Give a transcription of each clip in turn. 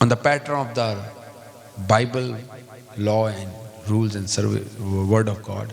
on the pattern of the Bible, law and rules and word of God,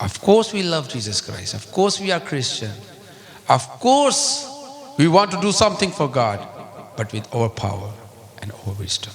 of course we love Jesus Christ, of course we are Christian, of course we want to do something for God, but with our power and our wisdom.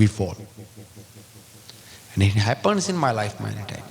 we fall. And it happens in my life many times.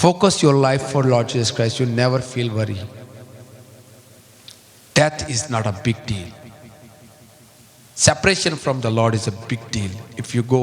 Focus your life for Lord Jesus Christ. You never feel worry. Death is not a big deal. Separation from the Lord is a big deal. If you go,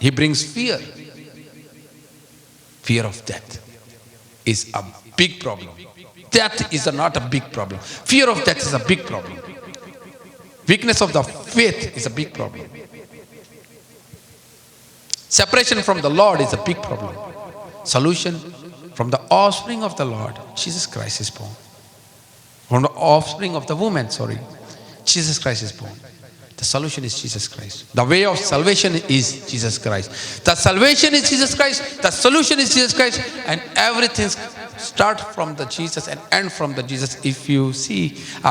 He brings fear. Fear of death is a big problem. Death is not a big problem. Fear of death is a big problem. Weakness of the faith is a big problem. Separation from the Lord is a big problem. Solution: from the offspring of the Lord, Jesus Christ is born. From the offspring of the woman, Jesus Christ is born. The solution is Jesus Christ. The way of salvation is Jesus Christ. The salvation is Jesus Christ. The solution is Jesus Christ. And everything start from the Jesus and end from the Jesus. If you see,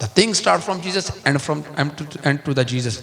The things start from Jesus and to the Jesus.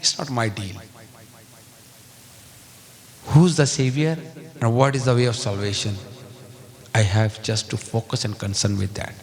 it's not my deal. Who's the savior and what is the way of salvation? I have just to focus and concern with that.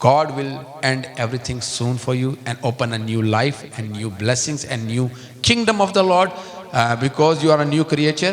God will end everything soon for you and open a new life and new blessings and new kingdom of the Lord, because you are a new creature.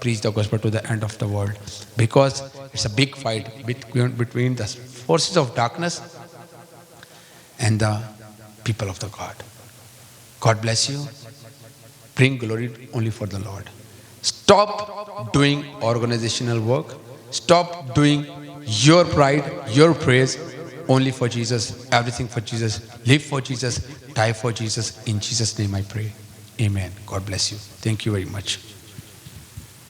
preach the gospel to the end of the world, because it's a big fight between the forces of darkness and the people of the God. God bless you. Bring glory only for the Lord. Stop doing organizational work. Stop doing your pride, your praise, only for Jesus, everything for Jesus. Live for Jesus, die for Jesus. In Jesus' name I pray. Amen. God bless you. Thank you very much.